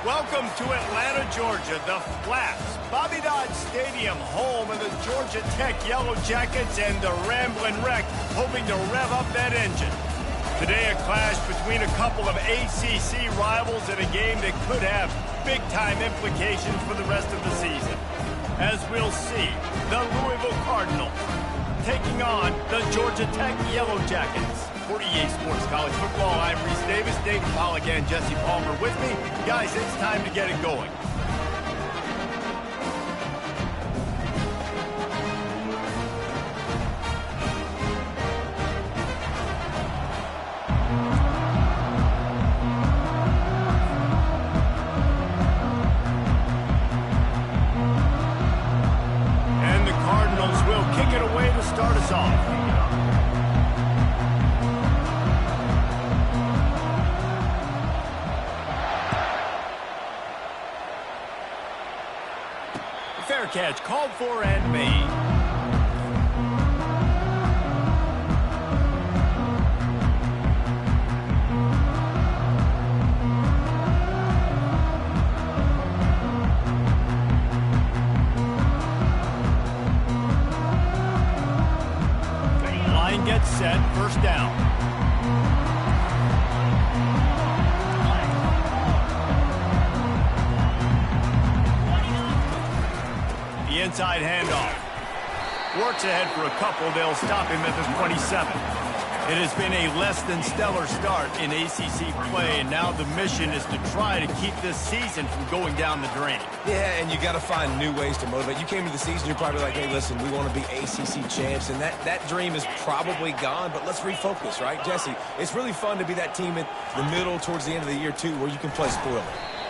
Welcome to Atlanta, Georgia, the Flats, Bobby Dodd Stadium, home of the Georgia Tech Yellow Jackets and the Ramblin' Wreck, hoping to rev up that engine. Today, a clash between a couple of ACC rivals in a game that could have big-time implications for the rest of the season. As we'll see, the Louisville Cardinals taking on the Georgia Tech Yellow Jackets. For EA Sports College Football, I'm Reese Davis, David Pollack, and Jesse Palmer with me. Guys, it's time to get it going. And the Cardinals will kick it away to start us off. Fair catch, called for and made. Line gets set, first down. Inside handoff. Works ahead for a couple. They'll stop him at the 27. It has been a less than stellar start in ACC play, and now the mission is to try to keep this season from going down the drain. Yeah, and you got to find new ways to motivate. You came to the season, you're probably like, hey, listen, we want to be ACC champs, and that dream is probably gone, but let's refocus, right? Jesse, it's really fun to be that team at the middle towards the end of the year, too, where you can play spoiler.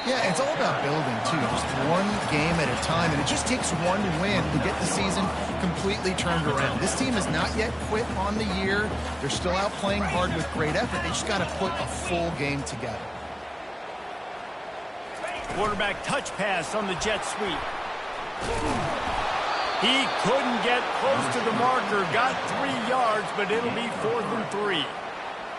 Yeah, it's all about building, too. Just one game at a time, and it just takes one win to get the season completely turned around. This team has not yet quit on the year. They're still out playing hard with great effort. They just got to put a full game together. Quarterback touch pass on the jet sweep. He couldn't get close to the marker. Got 3 yards, but it'll be 4th and 3.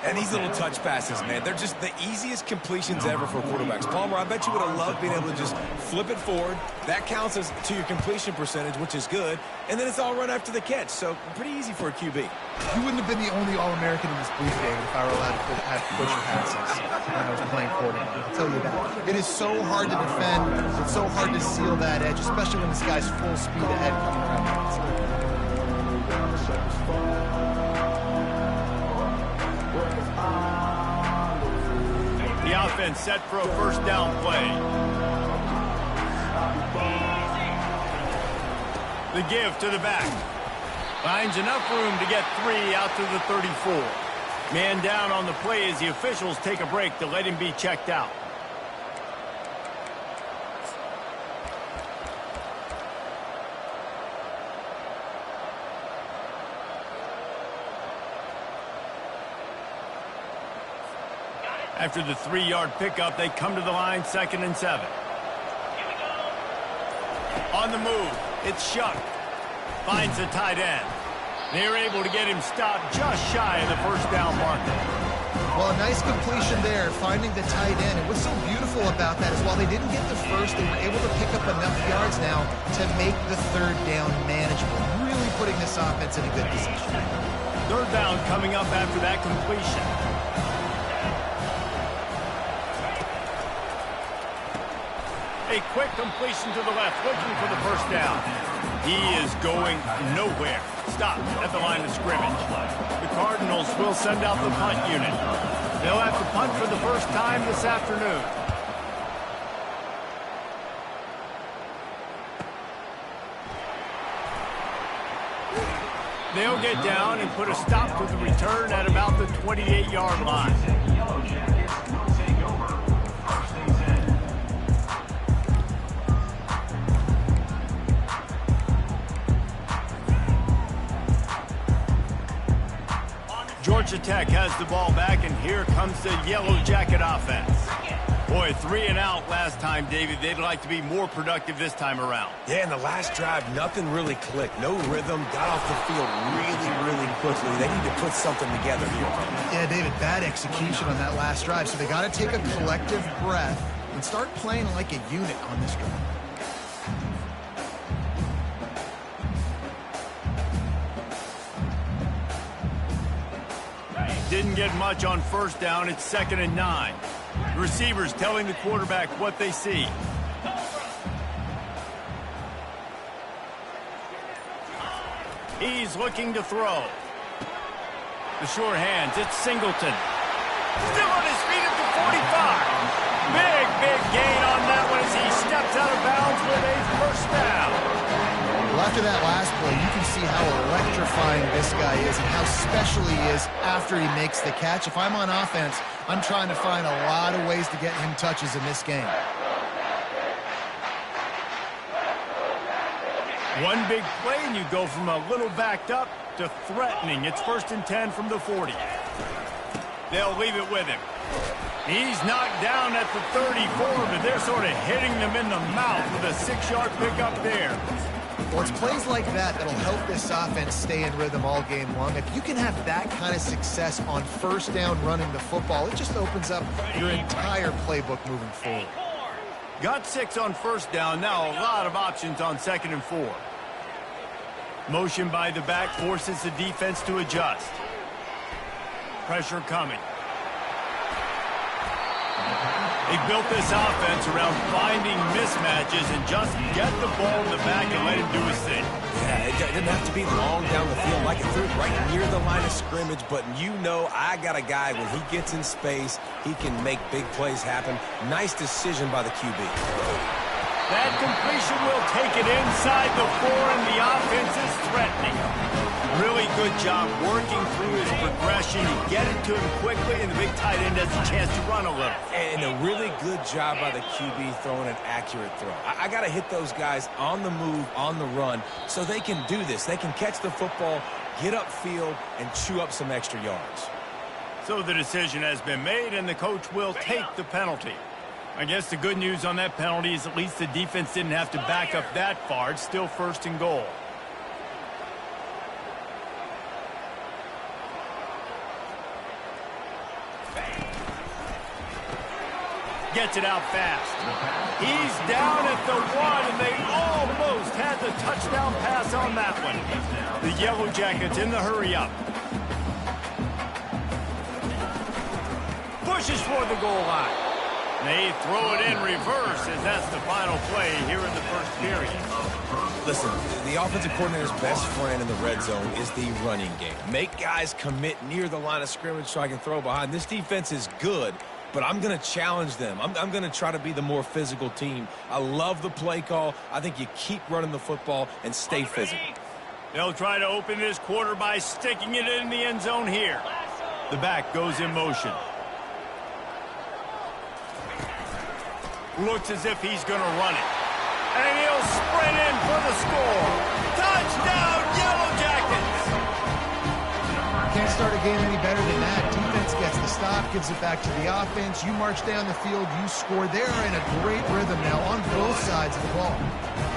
And these little touch passes, man, they're just the easiest completions ever for quarterbacks. Palmer, I bet you would have loved being able to just flip it forward. That counts as to your completion percentage, which is good. And then it's all run after the catch, so pretty easy for a QB. You wouldn't have been the only All-American in this booth, David, if I were allowed to have push passes when I was playing quarterback. I'll tell you that. It is so hard to defend. It's so hard to seal that edge, especially when this guy's full speed ahead coming around. The offense set for a first down play. The give to the back. Finds enough room to get 3 out to the 34. Man down on the play as the officials take a break to let him be checked out. After the 3-yard pickup, they come to the line, 2nd and 7. On the move, it's Shuck. Finds the tight end. They're able to get him stopped just shy of the first down marker. Well, a nice completion there, finding the tight end. And what's so beautiful about that is while they didn't get the first, they were able to pick up enough yards now to make the 3rd down manageable. Really putting this offense in a good position. 3rd down coming up after that completion. A quick completion to the left, looking for the first down. He is going nowhere. Stopped at the line of scrimmage. The Cardinals will send out the punt unit. They'll have to punt for the first time this afternoon. They'll get down and put a stop to the return at about the 28-yard line. Georgia Tech has the ball back, and here comes the Yellow Jacket offense. Boy, 3 and out last time, David. They'd like to be more productive this time around. Yeah, in the last drive, nothing really clicked. No rhythm. Got off the field really quickly. They need to put something together here. Yeah, David, bad execution on that last drive. So they got to take a collective breath and start playing like a unit on this drive. Didn't get much on first down. It's 2nd and 9. The receivers telling the quarterback what they see. He's looking to throw. The sure hands, it's Singleton. Still on his feet at the 45. Big gain on that one as he steps out of bounds with a first down. Well, after that last play, you can see how electrifying this guy is and how special he is after he makes the catch. If I'm on offense, I'm trying to find a lot of ways to get him touches in this game. One big play and you go from a little backed up to threatening. It's 1st and 10 from the 40. They'll leave it with him. He's knocked down at the 34, but they're sort of hitting them in the mouth with a 6-yard pickup there. Well, it's plays like that that'll help this offense stay in rhythm all game long. If you can have that kind of success on first down running the football, it just opens up your entire playbook moving forward. Got 6 on first down. Now a lot of options on 2nd and 4. Motion by the back forces the defense to adjust. Pressure coming. They built this offense around finding mismatches and just get the ball in the back and let him do his thing. Yeah, it didn't have to be long down the field. Like it threw it right near the line of scrimmage, but you know I got a guy when he gets in space, he can make big plays happen. Nice decision by the QB. That completion will take it inside the 4, and the offense is threatening. Really good job working through his progression. You get it to him quickly, and the big tight end has a chance to run a little. And a really good job by the QB throwing an accurate throw. I got to hit those guys on the move, on the run, so they can do this. They can catch the football, get upfield, and chew up some extra yards. So the decision has been made, and the coach will take the penalty. I guess the good news on that penalty is at least the defense didn't have to back up that far. It's still 1st and goal. Gets it out fast. He's down at the 1, and they almost had the touchdown pass on that one. The Yellow Jackets in the hurry-up. Pushes for the goal line. They throw it in reverse as that's the final play here in the first period. Listen, the offensive coordinator's best friend in the red zone is the running game. Make guys commit near the line of scrimmage so I can throw behind. This defense is good, but I'm going to challenge them. I'm going to try to be the more physical team. I love the play call. I think you keep running the football and stay physical. They'll try to open this quarter by sticking it in the end zone here. The back goes in motion. Looks as if he's going to run it. And he'll sprint in for the score. Touchdown, Yellow Jackets! Can't start a game any better than that. Defense gets the stop, gives it back to the offense. You march down the field, you score. They're in a great rhythm now on both sides of the ball.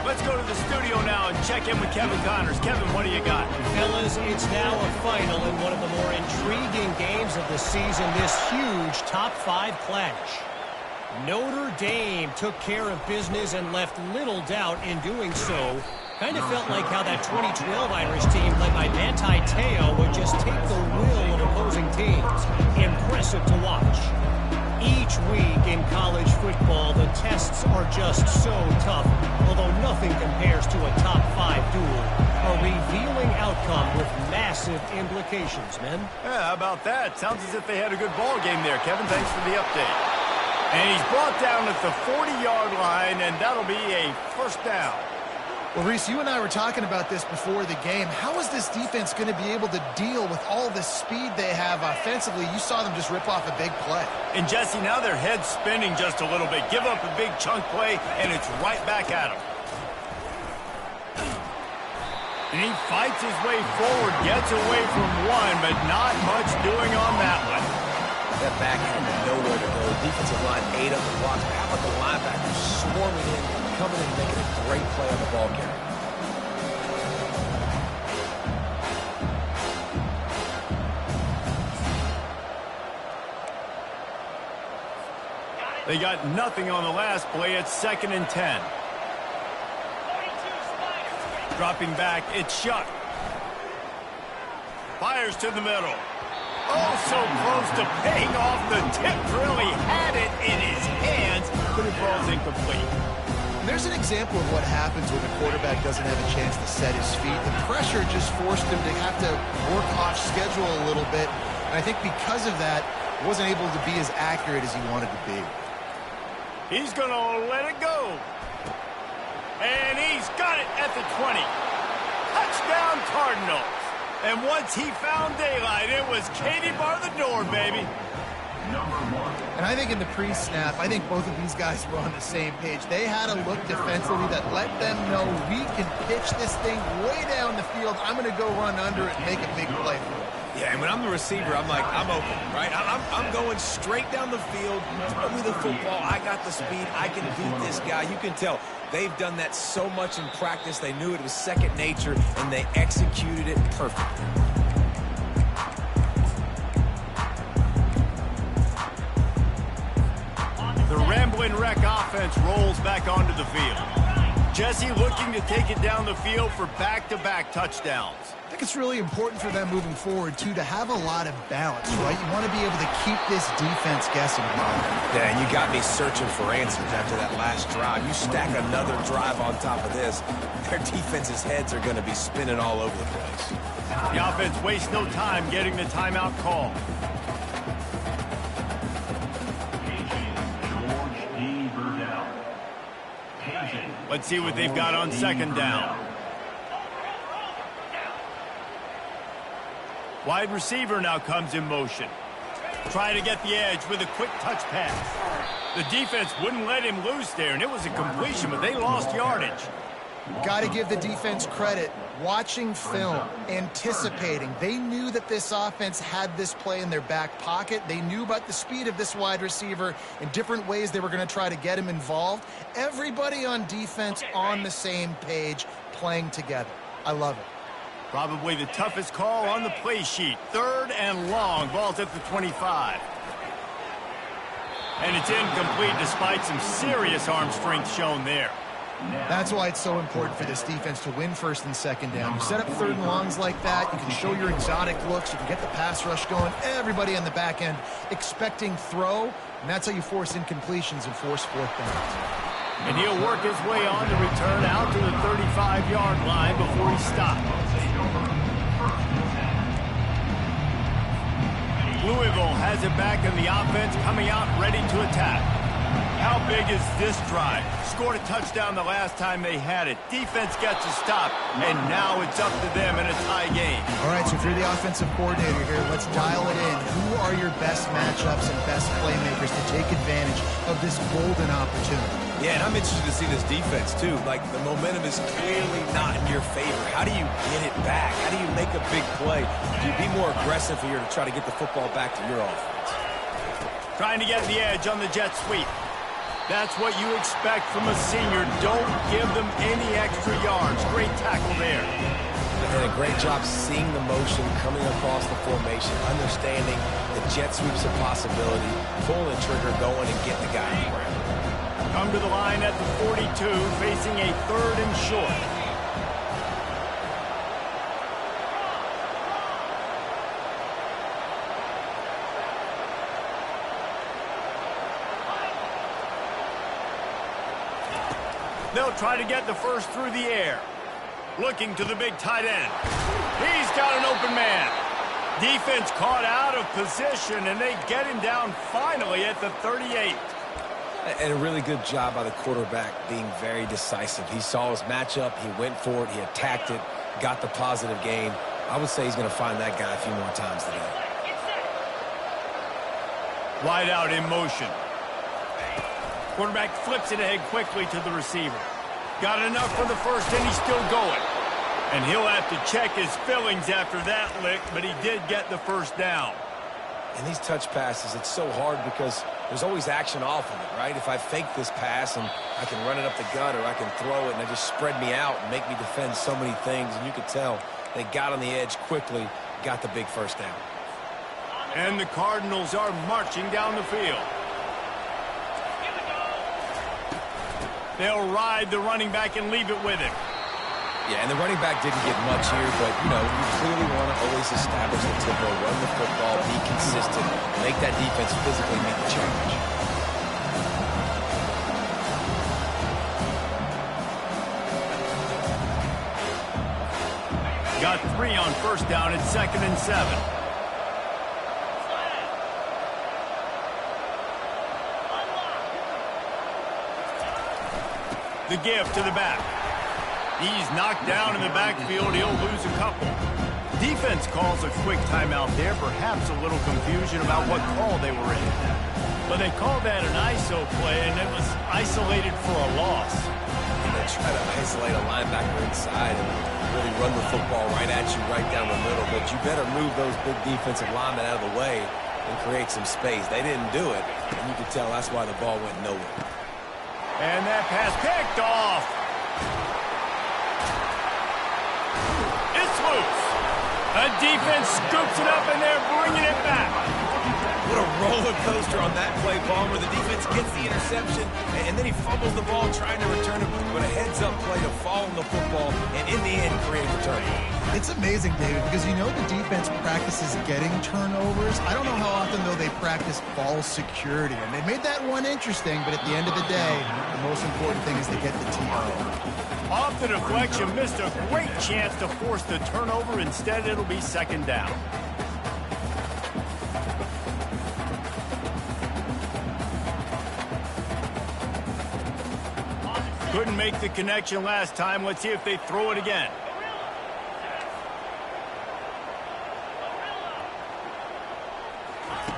Let's go to the studio now and check in with Kevin Connors. Kevin, what do you got? Fellas, it's now a final in one of the more intriguing games of the season, this huge top 5 clash. Notre Dame took care of business and left little doubt in doing so. Kind of felt like how that 2012 Irish team led by Manti Te'o would just take the will of opposing teams. Impressive to watch. Each week in college football, the tests are just so tough, although nothing compares to a top 5 duel. A revealing outcome with massive implications, men. Yeah, how about that? Sounds as if they had a good ball game there. Kevin, thanks for the update. And he's brought down at the 40-yard line, and that'll be a first down. Well, Reese, you and I were talking about this before the game. How is this defense going to be able to deal with all the speed they have offensively? You saw them just rip off a big play. And, Jesse, now their head's spinning just a little bit. Give up a big chunk play, and it's right back at him. And he fights his way forward, gets away from one, but not much doing on that one. That back had nowhere to go. Defensive line ate up the blocks. How about the linebackers swarming in, coming in, making a great play on the ball carrier? They got nothing on the last play. It's 2nd and 10. Dropping back, it's Shuck. Fires to the middle. Oh, so close to paying off the tip drill. He had it in his hands, but it falls incomplete. And there's an example of what happens when the quarterback doesn't have a chance to set his feet. The pressure just forced him to have to work off schedule a little bit. And I think because of that, wasn't able to be as accurate as he wanted to be. He's going to let it go. And he's got it at the 20. Touchdown, Cardinals. And once he found daylight, it was Katie bar the door, baby. And I think in the pre-snap, I think both of these guys were on the same page. They had a look defensively that let them know we can pitch this thing way down the field. I'm going to go run under it and make a big play for it. Yeah, and when I'm the receiver, I'm like, I'm open, right? I'm going straight down the field. Throw me the football. I got the speed. I can beat this guy. You can tell they've done that so much in practice. They knew it was second nature, and they executed it perfectly. The Ramblin' Wreck offense rolls back onto the field. Jesse looking to take it down the field for back-to-back touchdowns. I think it's really important for them moving forward, too, to have a lot of balance, right? You want to be able to keep this defense guessing. Yeah, and you got me searching for answers after that last drive. You stack another drive on top of this, their defense's heads are going to be spinning all over the place. The offense wastes no time getting the timeout call. Let's see what they've got on 2nd down. Wide receiver now comes in motion. Trying to get the edge with a quick touch pass. The defense wouldn't let him loose there, and it was a completion, but they lost yardage. Got to give the defense credit. Watching film, anticipating. They knew that this offense had this play in their back pocket. They knew about the speed of this wide receiver in different ways they were going to try to get him involved. Everybody on defense on the same page, playing together. I love it. Probably the toughest call on the play sheet. 3rd and long. Ball's at the 25. And it's incomplete despite some serious arm strength shown there. That's why it's so important for this defense to win 1st and 2nd down. You set up 3rd and longs like that, you can show your exotic looks, you can get the pass rush going, everybody on the back end expecting throw, and that's how you force incompletions and force 4th downs. And he'll work his way on the return out to the 35-yard line before he stops. Louisville has it back in the offense, coming out ready to attack. How big is this drive? Scored a touchdown the last time they had it. Defense gets a stop, and now it's up to them in a tie game. All right, so if you're the offensive coordinator here, let's dial it in. Who are your best matchups and best playmakers to take advantage of this golden opportunity? Yeah, and I'm interested to see this defense, too. Like, the momentum is clearly not in your favor. How do you get it back? How do you make a big play? Do you be more aggressive here to try to get the football back to your offense? Trying to get the edge on the jet sweep. That's what you expect from a senior. Don't give them any extra yards. Great tackle there. They did a great job seeing the motion, coming across the formation, understanding the jet sweep's a possibility, pulling the trigger, going and getting the guy on the ground. Come to the line at the 42, facing a 3rd and short. They'll try to get the first through the air. Looking to the big tight end. He's got an open man. Defense caught out of position, and they get him down finally at the 38. And a really good job by the quarterback being very decisive. He saw his matchup, he went for it, he attacked it, got the positive gain. I would say he's going to find that guy a few more times today. Wide out in motion. Quarterback flips it ahead quickly to the receiver. Got enough for the first, and he's still going. And he'll have to check his fillings after that lick, but he did get the first down. And these touch passes, it's so hard because there's always action off of it, right? If I fake this pass and I can run it up the gut or I can throw it and it just spread me out and make me defend so many things, and you could tell they got on the edge quickly, got the big first down. And the Cardinals are marching down the field. They'll ride the running back and leave it with him. Yeah, and the running back didn't get much here, but, you know, you clearly want to always establish the tempo, run the football, be consistent, make that defense physically meet the challenge. Got 3 on first down. It's 2nd and 7. The give to the back. He's knocked down in the backfield. He'll lose a couple. Defense calls a quick timeout there. Perhaps a little confusion about what call they were in. But they called that an ISO play, and it was isolated for a loss. And they try to isolate a linebacker inside and really run the football right at you, right down the middle. But you better move those big defensive linemen out of the way and create some space. They didn't do it, and you could tell that's why the ball went nowhere. And that pass picked off. It's loose. A defense scoops it up, and they're bringing it back. What a roller coaster on that play, Palmer. The defense gets the interception, and then he fumbles the ball trying to return it, but a heads-up play to fall on the football, and in the end, create the turnover. It's amazing, David, because you know the defense practices getting turnovers. I don't know how often, though, they practice ball security. And they made that one interesting, but at the end of the day, the most important thing is they get the team out. Off the deflection, missed a great chance to force the turnover. Instead, it'll be 2nd down. Couldn't make the connection last time. Let's see if they throw it again.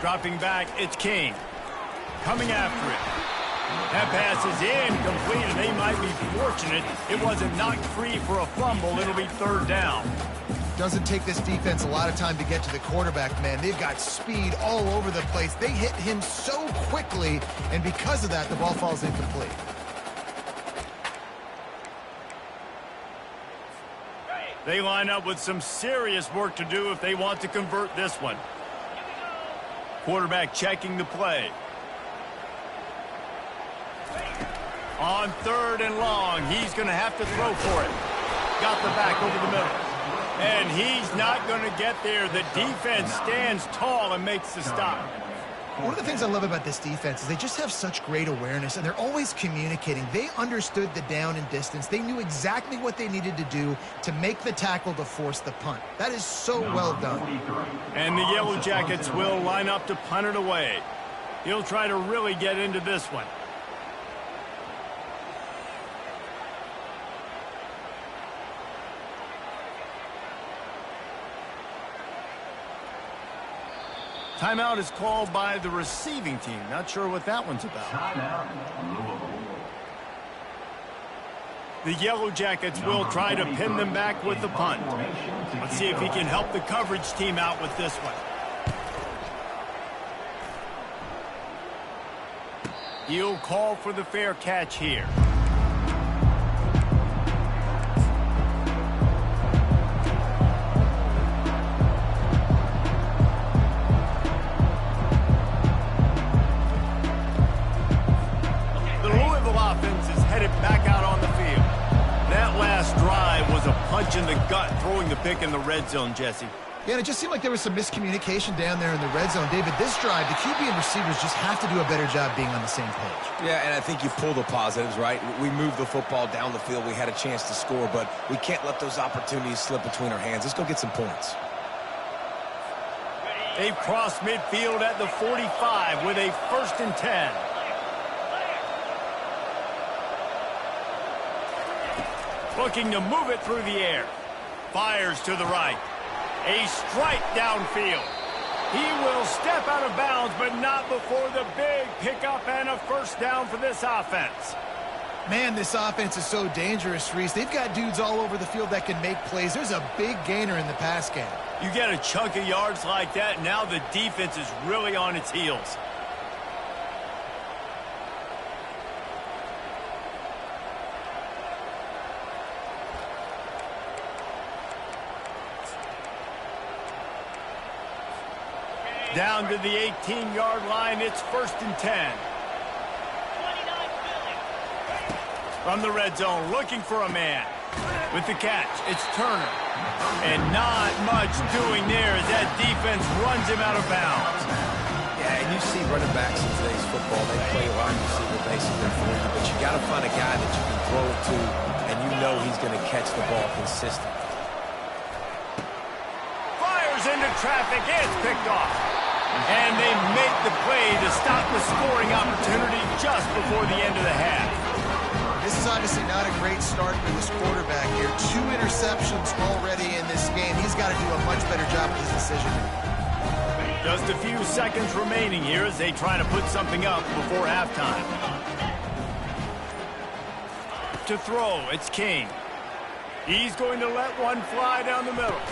Dropping back, it's King. Coming after it. That pass is incomplete, and they might be fortunate it wasn't knocked free for a fumble. It'll be 3rd down. Doesn't take this defense a lot of time to get to the quarterback, man. They've got speed all over the place. They hit him so quickly, and because of that, the ball falls incomplete. They line up with some serious work to do if they want to convert this one. Quarterback checking the play. On 3rd and long, he's going to have to throw for it. Got the back over the middle. And he's not going to get there. The defense stands tall and makes the stop. One of the things I love about this defense is they just have such great awareness, and they're always communicating. They understood the down and distance. They knew exactly what they needed to do to make the tackle to force the punt. That is so well done. And the Yellow Jackets will line up to punt it away. He'll try to really get into this one. Timeout is called by the receiving team. Not sure what that one's about. The Yellow Jackets will try to pin them back with the punt. Let's see if he can help the coverage team out with this one. He'll call for the fair catch here. In the gut, throwing the pick in the red zone, Jesse. Yeah, and it just seemed like there was some miscommunication down there in the red zone. David, this drive, the QB and receivers just have to do a better job being on the same page. Yeah, and I think you pull the positives, right? We moved the football down the field. We had a chance to score, but we can't let those opportunities slip between our hands. Let's go get some points. They've crossed midfield at the 45 with a 1st and 10. Looking to move it through the air. Fires to the right. A strike downfield. He will step out of bounds, but not before the big pickup and a 1st down for this offense. Man, this offense is so dangerous, Reese. They've got dudes all over the field that can make plays. There's a big gainer in the pass game. You get a chunk of yards like that, now the defense is really on its heels. Down to the 18-yard line, it's 1st and 10. From the red zone, looking for a man. With the catch, it's Turner. And not much doing there as that defense runs him out of bounds. Yeah, and you see running backs in today's football, they play wide receiver basically for you, but you got to find a guy that you can throw it to, and you know he's going to catch the ball consistently. Fires into traffic, it's picked off. And they make the play to stop the scoring opportunity just before the end of the half. This is obviously not a great start for this quarterback here. 2 interceptions already in this game. He's got to do a much better job with his decision-making. Just a few seconds remaining here as they try to put something up before halftime. To throw, it's King. He's going to let one fly down the middle.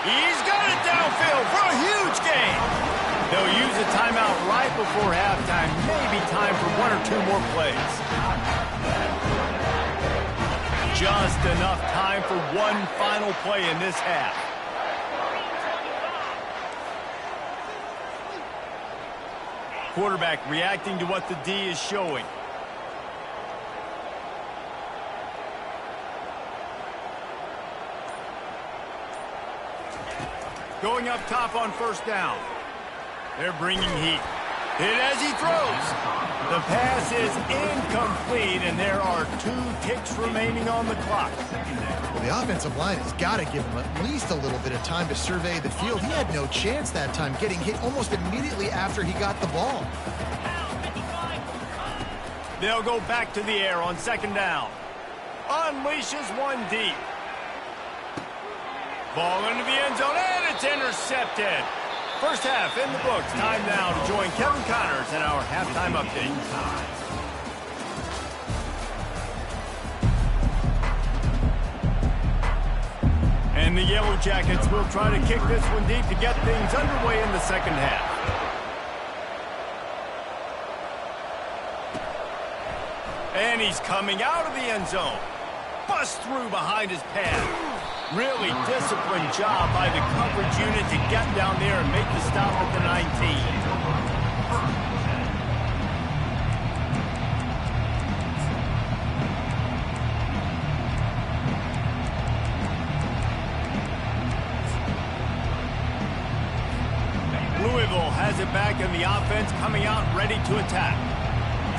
He's got it downfield for a huge gain. They'll use a timeout right before halftime. Maybe time for 1 or 2 more plays. Just enough time for one final play in this half. Quarterback reacting to what the D is showing. Going up top on first down. They're bringing heat. Hit as he throws. The pass is incomplete, and there are 2 ticks remaining on the clock. Well, the offensive line has got to give him at least a little bit of time to survey the field. He had no chance that time, getting hit almost immediately after he got the ball. They'll go back to the air on second down. Unleashes one deep. Ball into the end zone, and it's intercepted. First half in the books. Time now to join Kevin Connors in our halftime update. And the Yellow Jackets will try to kick this one deep to get things underway in the second half. And he's coming out of the end zone. Bust through behind his pad. Really disciplined job by the coverage unit to get down there and make the stop at the 19. Louisville has it back, and the offense coming out ready to attack.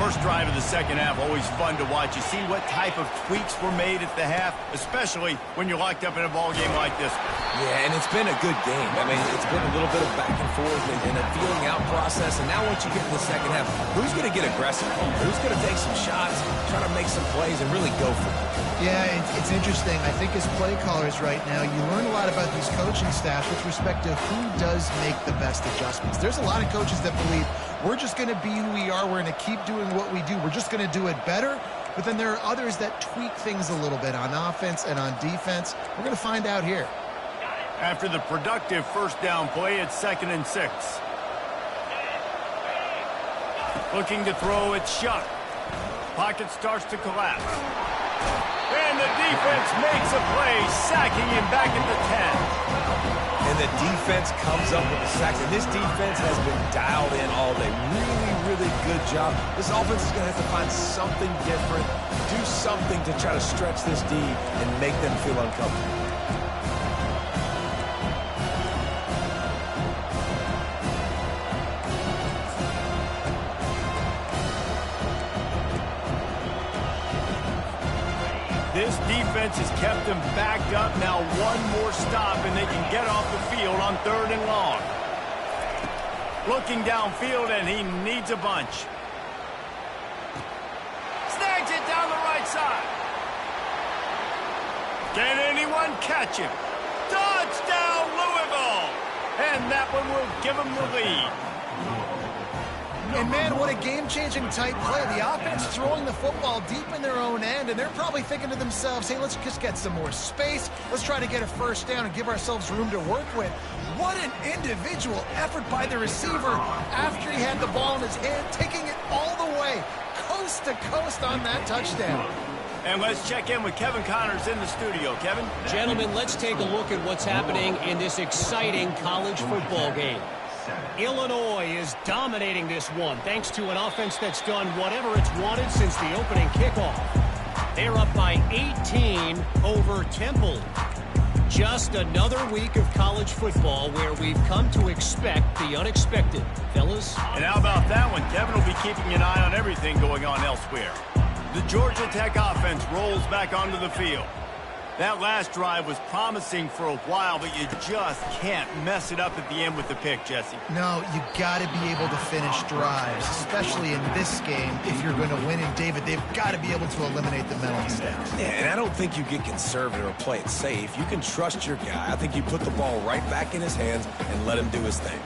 First drive of the second half, always fun to watch. You see what type of tweaks were made at the half, especially when you're locked up in a ball game like this. Yeah, and it's been a good game. I mean, it's been a little bit of back and forth and a feeling out process. And now once you get to the second half, who's going to get aggressive? Who's going to take some shots, try to make some plays, and really go for it? Yeah, it's interesting. I think as play callers right now, you learn a lot about these coaching staffs with respect to who does make the best adjustments. There's a lot of coaches that believe we're just going to be who we are. We're going to keep doing what we do. We're just going to do it better. But then there are others that tweak things a little bit on offense and on defense. We're going to find out here. After the productive first down play, it's 2nd and 6. Looking to throw, it's Shuck. Pocket starts to collapse. And the defense makes a play, sacking him back at the 10. And the defense comes up with the sacks. And this defense has been dialed in all day. Really, really good job. This offense is going to have to find something different, do something to try to stretch this D and make them feel uncomfortable. This defense has kept them backed up. Now one more stop, and they can get off the field on 3rd and long. Looking downfield, and he needs a bunch. Snags it down the right side. Can anyone catch him? Touchdown, Louisville! And that one will give them the lead. And, man, what a game-changing type play. The offense throwing the football deep in their own end, and they're probably thinking to themselves, hey, let's just get some more space. Let's try to get a first down and give ourselves room to work with. What an individual effort by the receiver after he had the ball in his hand, taking it all the way, coast to coast on that touchdown. And let's check in with Kevin Connors in the studio. Kevin? Gentlemen, let's take a look at what's happening in this exciting college football game. Illinois is dominating this one thanks to an offense that's done whatever it's wanted since the opening kickoff. They're up by 18 over Temple. Just another week of college football where we've come to expect the unexpected. Fellas? And how about that one? Kevin will be keeping an eye on everything going on elsewhere. The Georgia Tech offense rolls back onto the field. That last drive was promising for a while, but you just can't mess it up at the end with the pick, Jesse. No, you got to be able to finish drives, especially in this game. If you're going to win, and David, they've got to be able to eliminate the mental mistakes. Yeah, and I don't think you get conservative or play it safe. You can trust your guy. I think you put the ball right back in his hands and let him do his thing.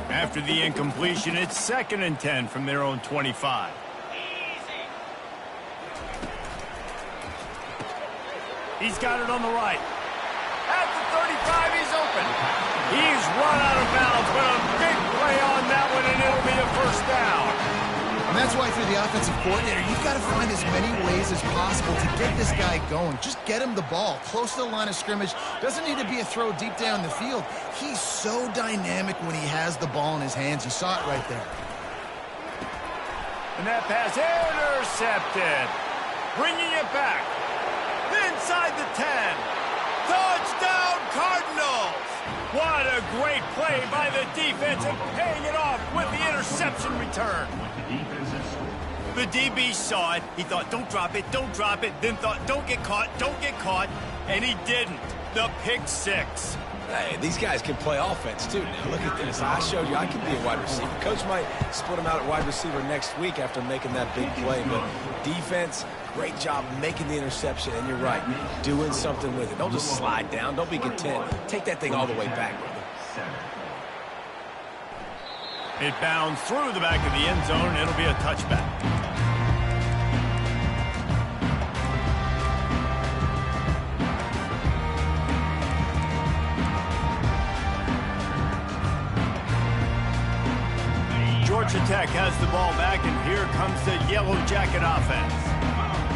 After the incompletion, it's 2nd and 10 from their own 25. He's got it on the right. At the 35, he's open. He's run out of bounds, but a big play on that one, and it'll be a first down. And that's why through the offensive coordinator, you've got to find as many ways as possible to get this guy going. Just get him the ball close to the line of scrimmage. Doesn't need to be a throw deep down the field. He's so dynamic when he has the ball in his hands. You saw it right there. And that pass intercepted. Bringing it back. Inside the 10. Touchdown Cardinals. What a great play by the defense and paying it off with the interception return. The DB saw it. He thought, don't drop it, then thought, don't get caught, and he didn't. The pick six. Hey, these guys can play offense, too. Now, look at this. I showed you I can be a wide receiver. Coach might split him out at wide receiver next week after making that big play, but defense, great job making the interception, and you're right, doing something with it. Don't just slide down. Don't be content. Take that thing all the way back, brother. It bounds through the back of the end zone, and it'll be a touchback. Georgia Tech has the ball back, and here comes the Yellow Jacket offense.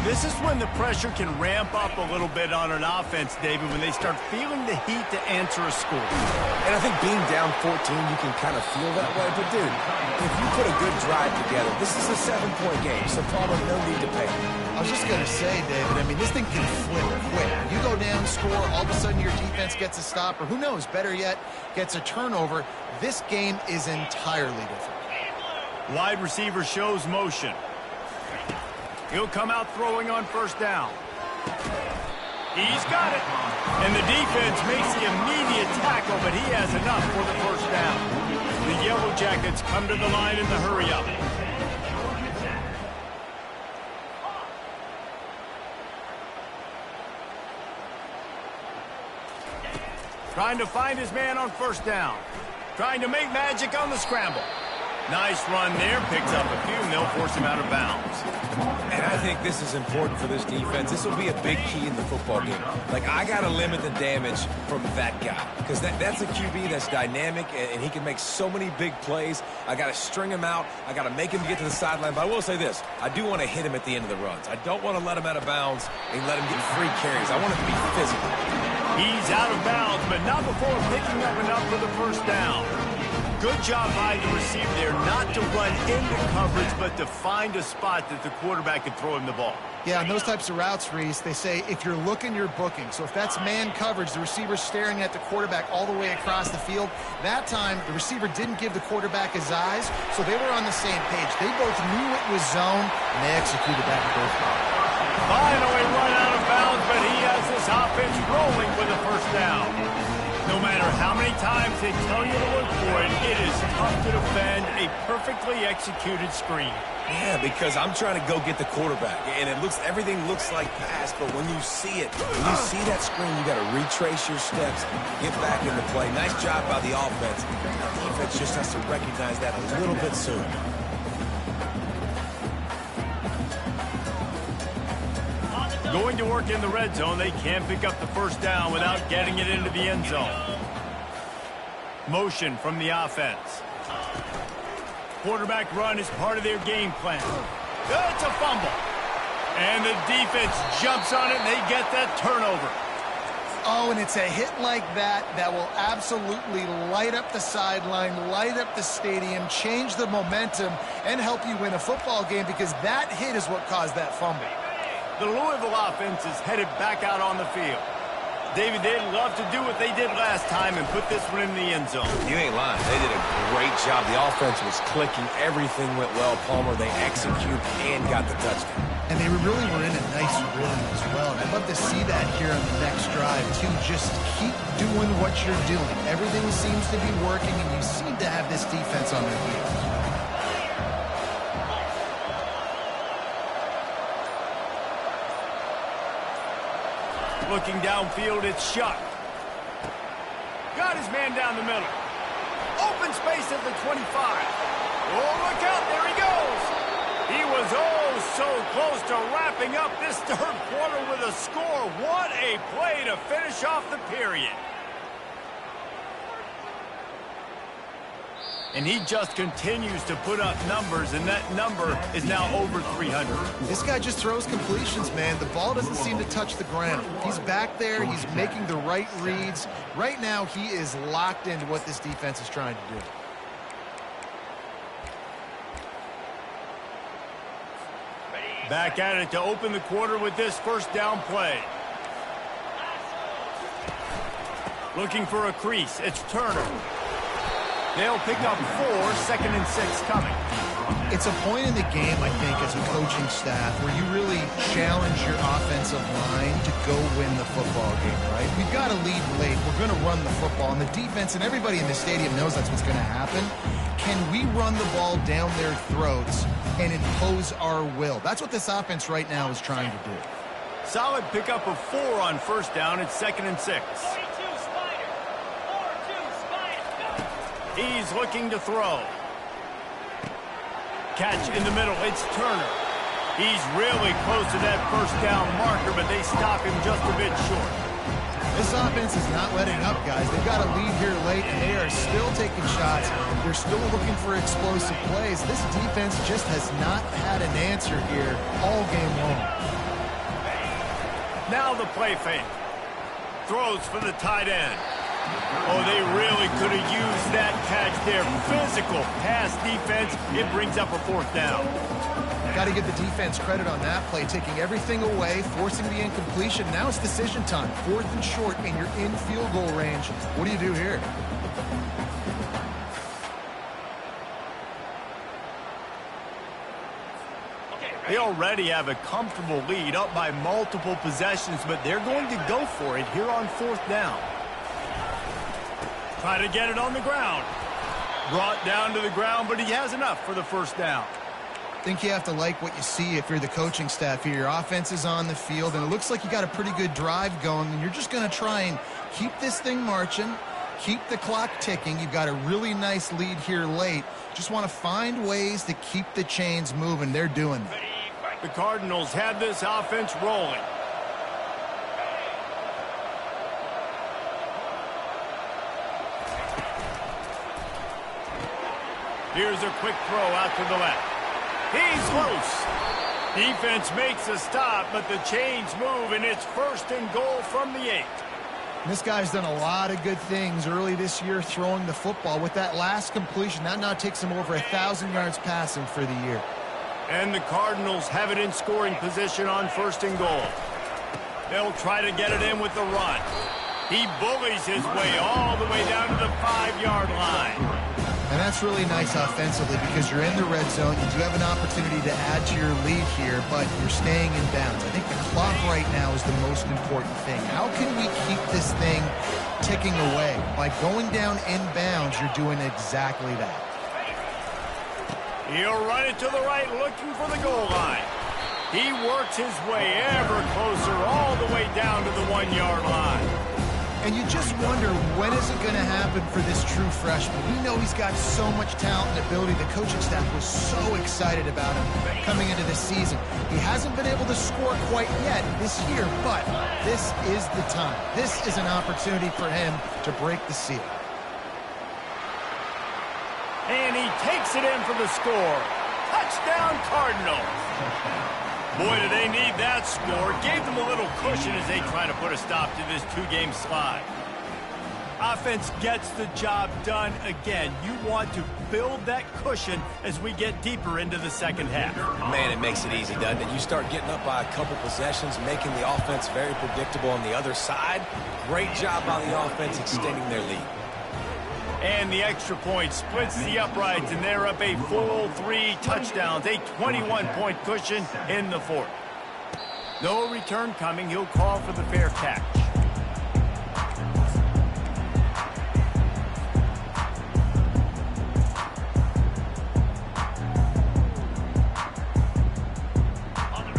This is when the pressure can ramp up a little bit on an offense, David, when they start feeling the heat to answer a score. And I think being down 14, you can kind of feel that way. But, dude, if you put a good drive together, this is a 7-point game, so Palmer, no need to panic. I was just going to say, David, I mean, this thing can flip quick. You go down, score, all of a sudden your defense gets a stop, or who knows, better yet, gets a turnover. This game is entirely different. Wide receiver shows motion. He'll come out throwing on first down. He's got it. And the defense makes the immediate tackle, but he has enough for the first down. The Yellow Jackets come to the line in the hurry-up. Trying to find his man on first down. Trying to make magic on the scramble. Nice run there, picks up a few, and they'll force him out of bounds. And I think this is important for this defense. This will be a big key in the football game. Like, I got to limit the damage from that guy because that's a QB that's dynamic, and he can make so many big plays. I got to string him out. I got to make him get to the sideline. But I will say this. I do want to hit him at the end of the runs. I don't want to let him out of bounds and let him get free carries. I want him to be physical. He's out of bounds, but not before picking up enough for the first down. Good job by the receiver there not to run into coverage, but to find a spot that the quarterback could throw him the ball. Yeah, on those types of routes, Reese, they say if you're looking, you're booking. So if that's man coverage, the receiver's staring at the quarterback all the way across the field. That time, the receiver didn't give the quarterback his eyes, so they were on the same page. They both knew it was zone, and they executed that both times. Finally run out of bounds, but he has this offense rolling with a first down. No matter how many times they tell you to look for it, it is tough to defend a perfectly executed screen. Yeah, because I'm trying to go get the quarterback, and everything looks like pass, but when you see it, when you see that screen, you got to retrace your steps, get back into play. Nice job by the offense. The defense just has to recognize that a little bit sooner. Going to work in the red zone, they can't pick up the first down without getting it into the end zone. Motion from the offense. Quarterback run is part of their game plan. It's a fumble. And the defense jumps on it, and they get that turnover. Oh, and it's a hit like that that will absolutely light up the sideline, light up the stadium, change the momentum, and help you win a football game, because that hit is what caused that fumble. The Louisville offense is headed back out on the field. David, they'd love to do what they did last time and put this one in the end zone. You ain't lying. They did a great job. The offense was clicking. Everything went well, Palmer. They executed and got the touchdown. And they really were in a nice rhythm as well. And I'd love to see that here on the next drive, too. Just keep doing what you're doing. Everything seems to be working, and you seem to have this defense on their heels. Looking downfield, it's Shuck. Got his man down the middle. Open space at the 25. Oh, look out, there he goes. He was so close to wrapping up this third quarter with a score. What a play to finish off the period. And he just continues to put up numbers, and that number is now over 300. This guy just throws completions, man. The ball doesn't seem to touch the ground. He's back there. He's making the right reads. Right now, he is locked into what this defense is trying to do. Back at it to open the quarter with this first down play. Looking for a crease. It's Turner. They'll pick up 4, 2nd and 6 coming. It's a point in the game, I think, as a coaching staff, where you really challenge your offensive line to go win the football game, right? We've got to lead late. We're going to run the football. And the defense and everybody in the stadium knows that's what's going to happen. Can we run the ball down their throats and impose our will? That's what this offense right now is trying to do. Solid pickup of 4 on first down. It's 2nd and 6. He's looking to throw. Catch in the middle. It's Turner. He's really close to that first down marker, but they stop him just a bit short. This offense is not letting up, guys. They've got a lead here late, and they are still taking shots. They're still looking for explosive plays. This defense just has not had an answer here all game long. Now the play fake. Throws for the tight end. Oh, they really could have used that catch there. Physical pass defense. It brings up a 4th down. Got to give the defense credit on that play, taking everything away, forcing the incompletion. Now it's decision time. 4th and short, and you're in field goal range. What do you do here? They already have a comfortable lead, up by multiple possessions, but they're going to go for it here on 4th down. Try to get it on the ground. Brought down to the ground, but he has enough for the first down. I think you have to like what you see if you're the coaching staff here. Your offense is on the field, and it looks like you got a pretty good drive going, and you're just going to try and keep this thing marching, keep the clock ticking. You've got a really nice lead here late. Just want to find ways to keep the chains moving. They're doing that. The Cardinals have this offense rolling. Here's a quick throw out to the left. He's loose. Defense makes a stop, but the chains move, and it's 1st and goal from the 8. This guy's done a lot of good things early this year throwing the football. With that last completion, that now takes him over 1,000 yards passing for the year. And the Cardinals have it in scoring position on 1st and goal. They'll try to get it in with the run. He bullies his way all the way down to the 5-yard line. And that's really nice offensively because you're in the red zone. You do have an opportunity to add to your lead here, but you're staying in bounds. I think the clock right now is the most important thing. How can we keep this thing ticking away? By going down in bounds, you're doing exactly that. He'll run it to the right, looking for the goal line. He works his way ever closer all the way down to the 1-yard line. And you just wonder, when is it going to happen for this true freshman? We know he's got so much talent and ability. The coaching staff was so excited about him coming into this season. He hasn't been able to score quite yet this year, but this is the time. This is an opportunity for him to break the seal. And he takes it in for the score. Touchdown, Cardinals. Boy, do they need that score. Gave them a little cushion as they try to put a stop to this two-game slide. Offense gets the job done again. You want to build that cushion as we get deeper into the second half. Man, it makes it easy, doesn't it? You start getting up by a couple possessions, making the offense very predictable on the other side. Great job by the offense extending their lead. And the extra point splits the uprights, and they're up a full 3 touchdowns, a 21-point cushion in the fourth. No return coming. He'll call for the fair catch.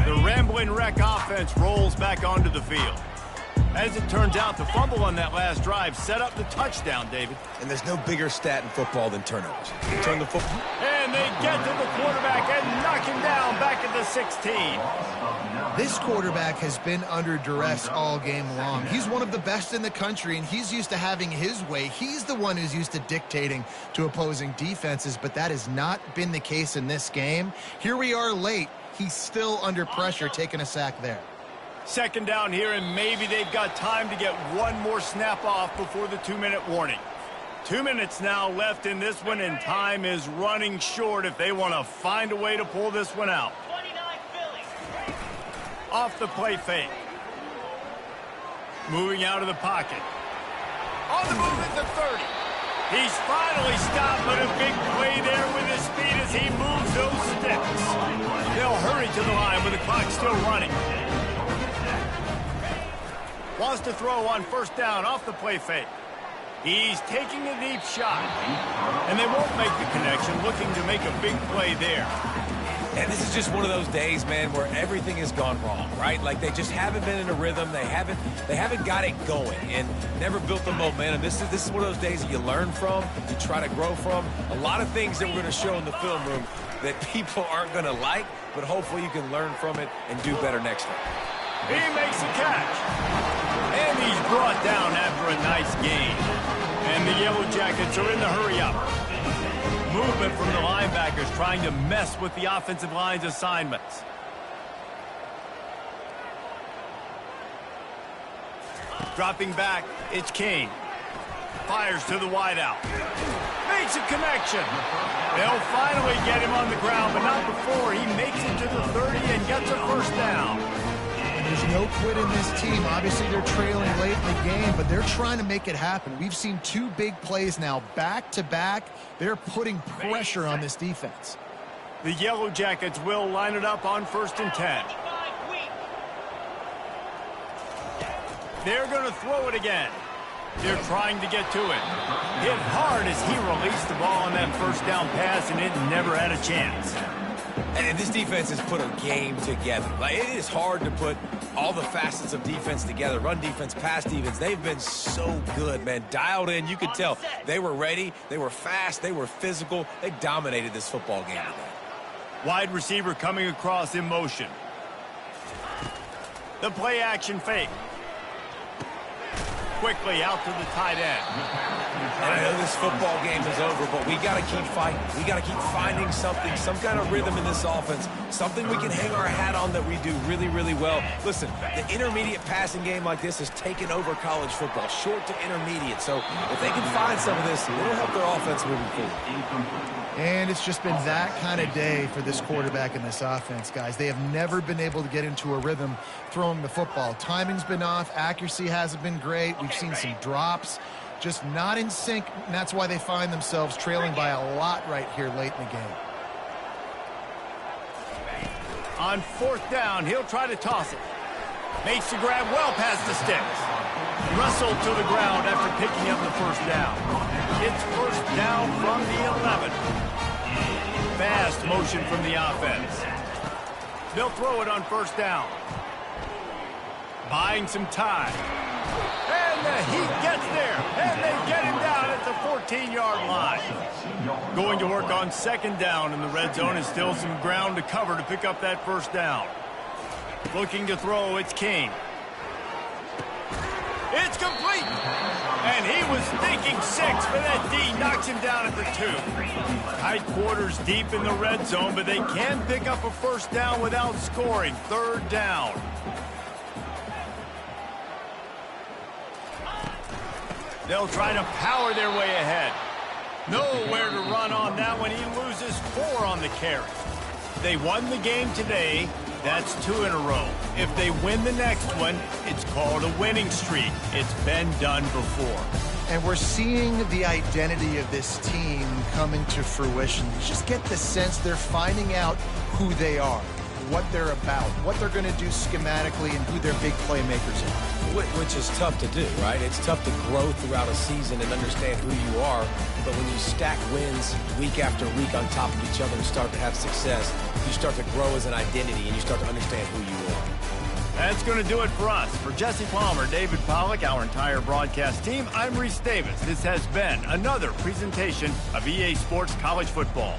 The Ramblin' Wreck offense rolls back onto the field. As it turns out, the fumble on that last drive set up the touchdown, David. And there's no bigger stat in football than turnovers. You turn the football. And they get to the quarterback and knock him down back at the 16. This quarterback has been under duress all game long. He's one of the best in the country, and he's used to having his way. He's the one who's used to dictating to opposing defenses, but that has not been the case in this game. Here we are late. He's still under pressure, taking a sack there. Second down here, and maybe they've got time to get one more snap off before the 2-minute warning. 2 minutes now left in this one, and time is running short if they want to find a way to pull this one out. Off the play fake. Moving out of the pocket. On the move at the 30. He's finally stopped, but a big play there with his speed as he moves those sticks. They'll hurry to the line with the clock still running. Wants to throw on first down off the play fake. He's taking a deep shot. And they won't make the connection, looking to make a big play there. And this is just one of those days, man, where everything has gone wrong, right? Like they just haven't been in a rhythm. They haven't got it going and never built the momentum. This is one of those days that you learn from, you try to grow from. A lot of things that we're going to show in the film room that people aren't going to like, but hopefully you can learn from it and do better next time. He makes a catch. And he's brought down after a nice gain. And the Yellow Jackets are in the hurry-up. Movement from the linebackers trying to mess with the offensive line's assignments. Dropping back, it's King. Fires to the wideout. Makes a connection. They'll finally get him on the ground, but not before he makes it to the 30 and gets a first down. There's no quit in this team. Obviously, they're trailing late in the game, but they're trying to make it happen. We've seen 2 big plays now, back-to-back. They're putting pressure on this defense. The Yellow Jackets will line it up on 1st and 10. They're going to throw it again. They're trying to get to it. Hit hard as he released the ball on that first down pass, and it never had a chance. And this defense has put a game together. Like, it is hard to put all the facets of defense together. Run defense, pass defense. They've been so good, man. Dialed in. You could tell they were ready. They were fast. They were physical. They dominated this football game today. Wide receiver coming across in motion. The play action fake. Quickly out to the tight end. And I know this football game is over, but we got to keep fighting. We got to keep finding something, some kind of rhythm in this offense, something we can hang our hat on that we do really, really well. Listen, the intermediate passing game like this has taken over college football, short to intermediate. So if they can find some of this, it'll help their offense moving forward. And it's just been that kind of day for this quarterback and this offense, guys. They have never been able to get into a rhythm throwing the football. Timing's been off. Accuracy hasn't been great. We've seen some drops. Just not in sync, and that's why they find themselves trailing by a lot right here late in the game. On 4th down, he'll try to toss it. Makes the grab well past the sticks. Wrestled to the ground after picking up the first down. It's first down from the 11. Fast motion from the offense. They'll throw it on first down. Buying some time. And the Heat gets there. And they get him down at the 14-yard line. Going to work on 2nd down in the red zone, and still some ground to cover to pick up that first down. Looking to throw, it's King. It's complete. And he was thinking 6, but that D knocks him down at the 2. Tight quarters deep in the red zone, but they can pick up a first down without scoring. 3rd down. They'll try to power their way ahead. Nowhere to run on that one. He loses 4 on the carry. They won the game today. That's 2 in a row. If they win the next one, it's called a winning streak. It's been done before. And we're seeing the identity of this team come into fruition. You just get the sense they're finding out who they are, what they're about, what they're going to do schematically, and who their big playmakers are. Which is tough to do, right? It's tough to grow throughout a season and understand who you are. But when you stack wins week after week on top of each other and start to have success, you start to grow as an identity and you start to understand who you are. That's going to do it for us. For Jesse Palmer, David Pollack, our entire broadcast team, I'm Reese Davis. This has been another presentation of EA Sports College Football.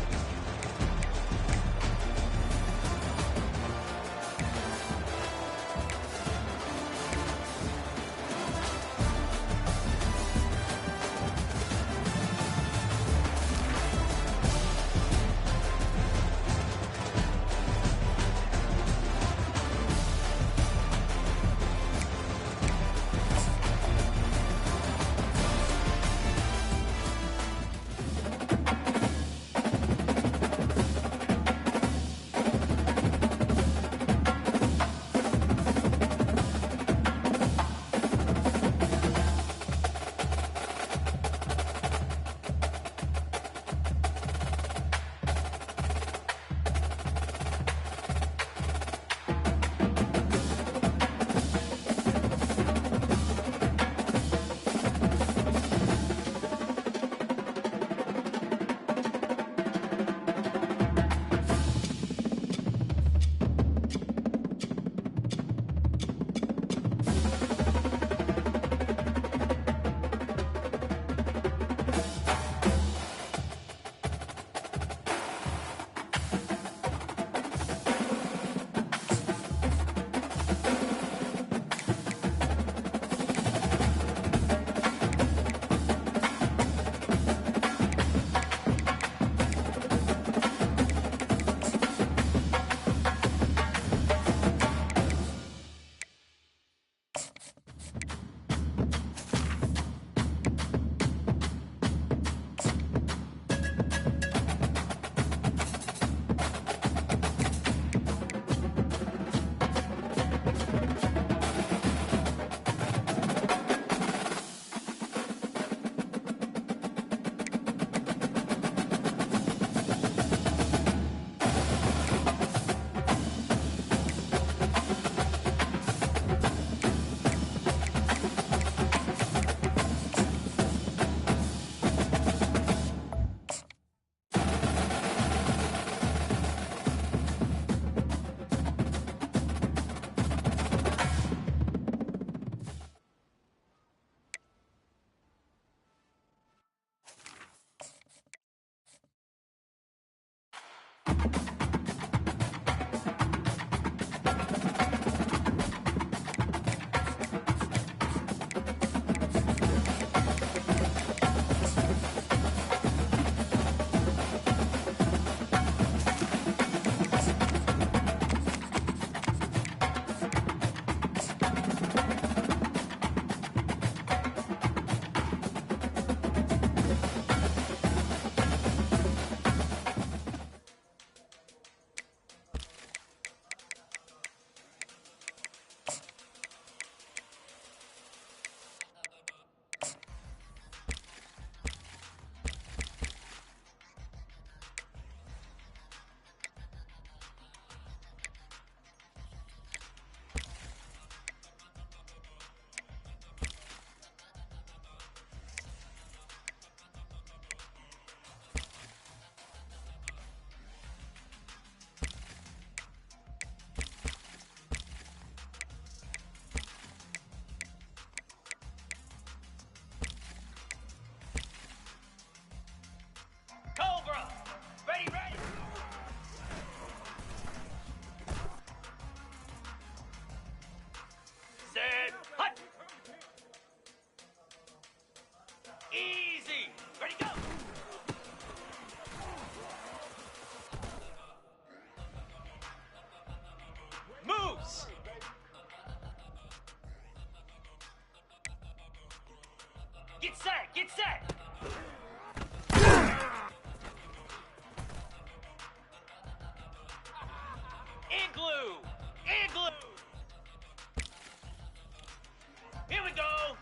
Get set! Igloo! Igloo!